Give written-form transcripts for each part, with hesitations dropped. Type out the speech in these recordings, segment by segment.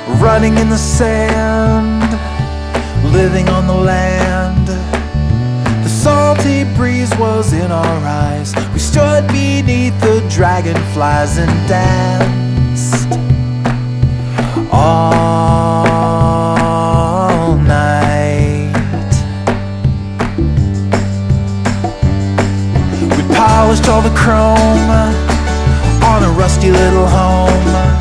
running in the sand, living on the land. The salty breeze was in our eyes. We stood beneath the dragonflies and danced all night. We polished all the chrome on a rusty little home.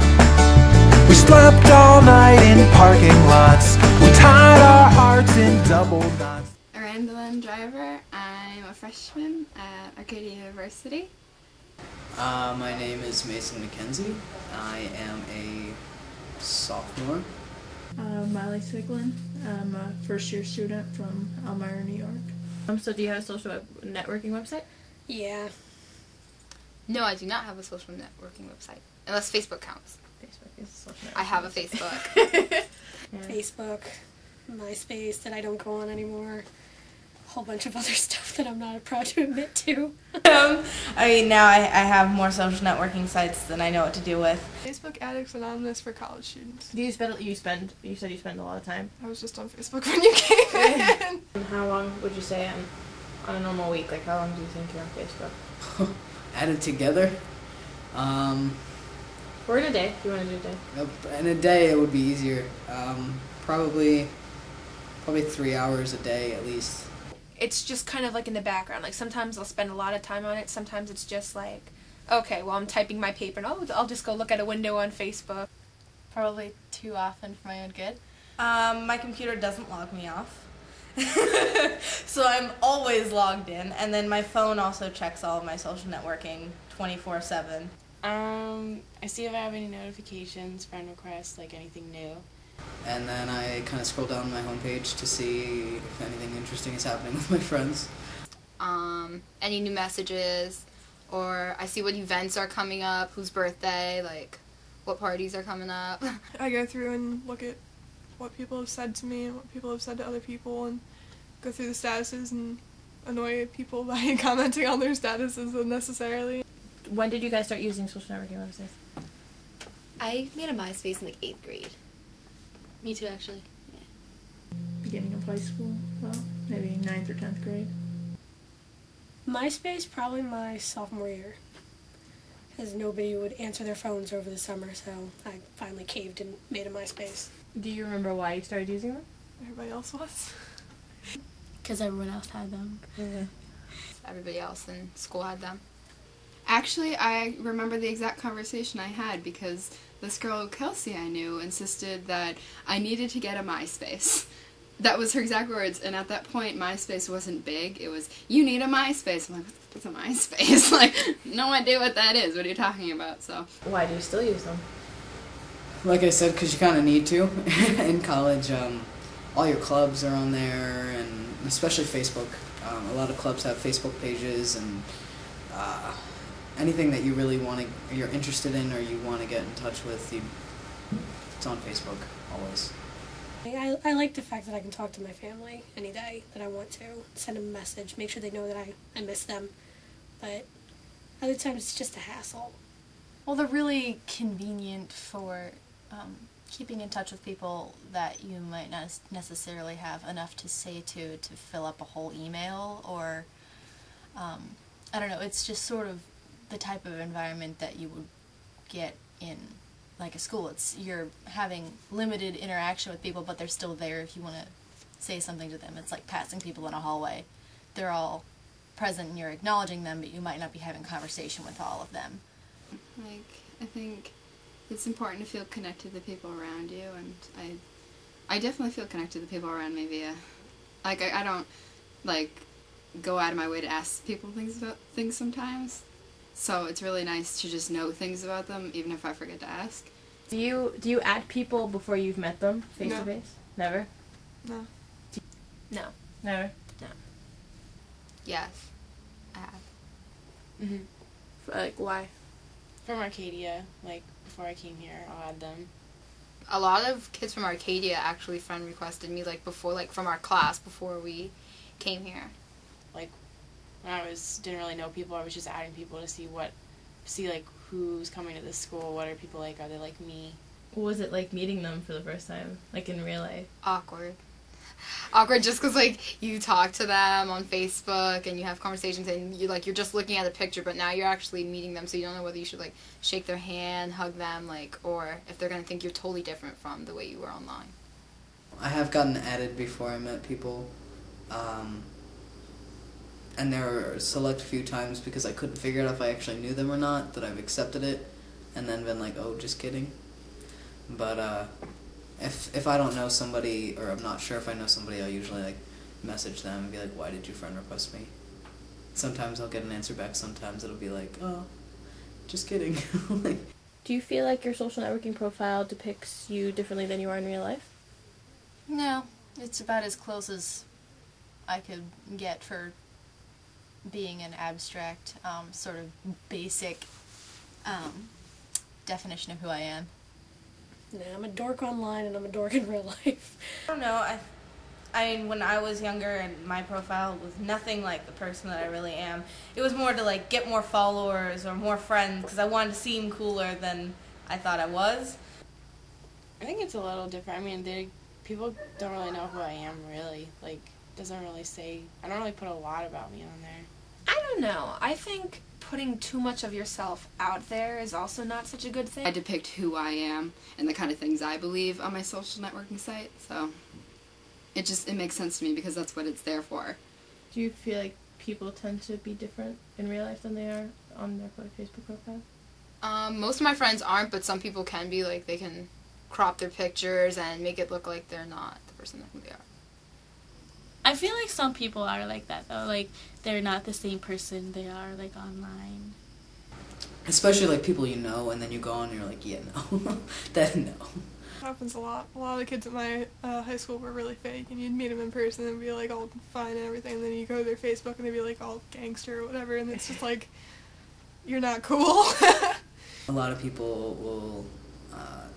We slept all night in parking lots. We tied our hearts in double knots. Randolph Driver. I'm a freshman at Arcadia University. My name is Mason McKenzie. I am a sophomore. Miley Siglin. I'm a first-year student from Elmira, New York. So do you have a social networking website? Yeah. No, I do not have a social networking website, unless Facebook counts. Facebook is a social networking I have a website. Facebook. Yeah. Facebook, MySpace that I don't go on anymore, a whole bunch of other stuff that I'm not proud to admit to. I mean, now I have more social networking sites than I know what to do with. Facebook Addicts Anonymous for college students. Do you said you spend a lot of time? I was just on Facebook when you came in. And how long would you say on a normal week? Like, how long do you think you're on Facebook? Added together. Or in a day, if you want to do a day. In a day it would be easier. Probably 3 hours a day at least. It's just kind of like in the background. Like sometimes I'll spend a lot of time on it. Sometimes it's just like, okay, well I'm typing my paper and I'll just go look at a window on Facebook. Probably too often for my own good. My computer doesn't log me off. So I'm always logged in, and then my phone also checks all of my social networking 24/7. I see if I have any notifications, friend requests, like anything new. And then I kind of scroll down my homepage to see if anything interesting is happening with my friends. Any new messages, or I see what events are coming up, whose birthday, like what parties are coming up. I go through and look at what people have said to me and what people have said to other people, and go through the statuses and annoy people by commenting on their statuses unnecessarily. When did you guys start using social networking websites? I made a MySpace in like 8th grade. Me too, actually. Yeah. Beginning of high school, well, maybe 9th or 10th grade. MySpace, probably my sophomore year, because nobody would answer their phones over the summer, so I finally caved and made a MySpace. Do you remember why you started using them? Everybody else was. Because everyone else had them. Yeah. Everybody else in school had them. Actually, I remember the exact conversation I had because this girl, Kelsey, I knew, insisted that I needed to get a MySpace. That was her exact words, and at that point, MySpace wasn't big. It was, you need a MySpace. I'm like, what's a MySpace? Like, no idea what that is. What are you talking about? So. Why do you still use them? Like I said, because you kind of need to. In college, all your clubs are on there, and especially Facebook. A lot of clubs have Facebook pages, and anything that you really want to, you're interested in, or you want to get in touch with, it's on Facebook always. I like the fact that I can talk to my family any day that I want to, send them a message, make sure they know that I miss them, but other times it's just a hassle. Well, they're really convenient for keeping in touch with people that you might not necessarily have enough to say to fill up a whole email, or I don't know, it's just sort of the type of environment that you would get in like a school. It's, you're having limited interaction with people, but they're still there if you want to say something to them. It's like passing people in a hallway. They're all present and you're acknowledging them, but you might not be having conversation with all of them. Like, I think it's important to feel connected to the people around you, and I definitely feel connected to the people around me via, like, I don't, like, go out of my way to ask people things about things sometimes. So it's really nice to just know things about them, even if I forget to ask. Do you add people before you've met them face to face? Never? No. No. Never? No. Yes, I have. Mhm. Like, why? From Arcadia, like before I came here, I'll add them. A lot of kids from Arcadia actually friend requested me, like, before, like, from our class before we came here. Like, when I didn't really know people, I was just adding people to see like who's coming to this school, what are people like, are they like me? What was it like meeting them for the first time, like in real life? Awkward just because like you talk to them on Facebook and you have conversations and you're just looking at a picture, but now you're actually meeting them, so you don't know whether you should like shake their hand, hug them, like, or if they're gonna think you're totally different from the way you were online. I have gotten added before I met people, and there were a select few times because I couldn't figure out if I actually knew them or not that I've accepted it and then been like, oh, just kidding. But if I don't know somebody, or I'm not sure if I know somebody, I'll usually like message them and be like, why did you friend request me? Sometimes I'll get an answer back, sometimes it'll be like, oh, just kidding. Like, Do you feel like your social networking profile depicts you differently than you are in real life? No, it's about as close as I could get for being an abstract, sort of basic definition of who I am. No, I'm a dork online and I'm a dork in real life. I don't know. I mean, when I was younger and my profile was nothing like the person that I really am, it was more to like get more followers or more friends because I wanted to seem cooler than I thought I was. I think it's a little different. I mean, people don't really know who I am really. Like, doesn't really say. I don't really put a lot about me on there. I don't know. I think putting too much of yourself out there is also not such a good thing. I depict who I am and the kind of things I believe on my social networking site, so it makes sense to me because that's what it's there for. Do you feel like people tend to be different in real life than they are on their Facebook profile? Most of my friends aren't, but some people can be. Like, they can crop their pictures and make it look like they're not the person who they are. I feel like some people are like that, though. Like, they're not the same person they are, like, online. especially like people you know, and then you go on and you're like, yeah, no. That no. It happens a lot. A lot of the kids at my high school were really fake, and you'd meet them in person and be like all fine and everything, and then you go to their Facebook and they'd be like all gangster or whatever, and it's just like, you're not cool. A lot of people will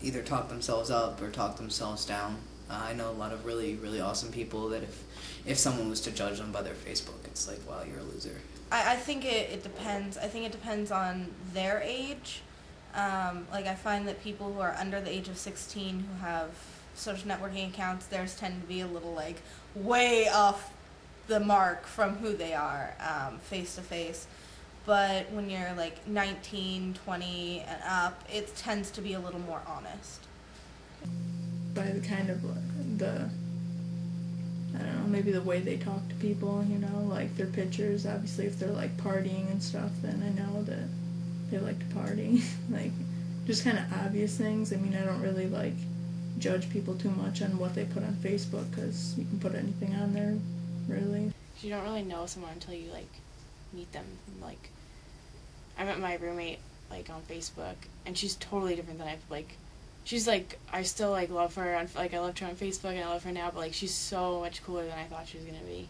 either talk themselves up or talk themselves down. I know a lot of really, really awesome people that if someone was to judge them by their Facebook, it's like, wow, you're a loser. I think it depends. I think it depends on their age. Like, I find that people who are under the age of 16 who have social networking accounts, theirs tend to be a little, like, way off the mark from who they are face to face. But when you're, like, 19, 20, and up, it tends to be a little more honest. By the kind of I don't know, maybe the way they talk to people, you know, like their pictures. Obviously, if they're like partying and stuff, then I know that they like to party. Like, just kind of obvious things. I mean, I don't really like judge people too much on what they put on Facebook, because you can put anything on there, really. You don't really know someone until you like meet them. Like, I met my roommate like on Facebook, and she's totally different than she's like, I still like love her on, like, I loved her on Facebook and I love her now, but like she's so much cooler than I thought she was gonna be.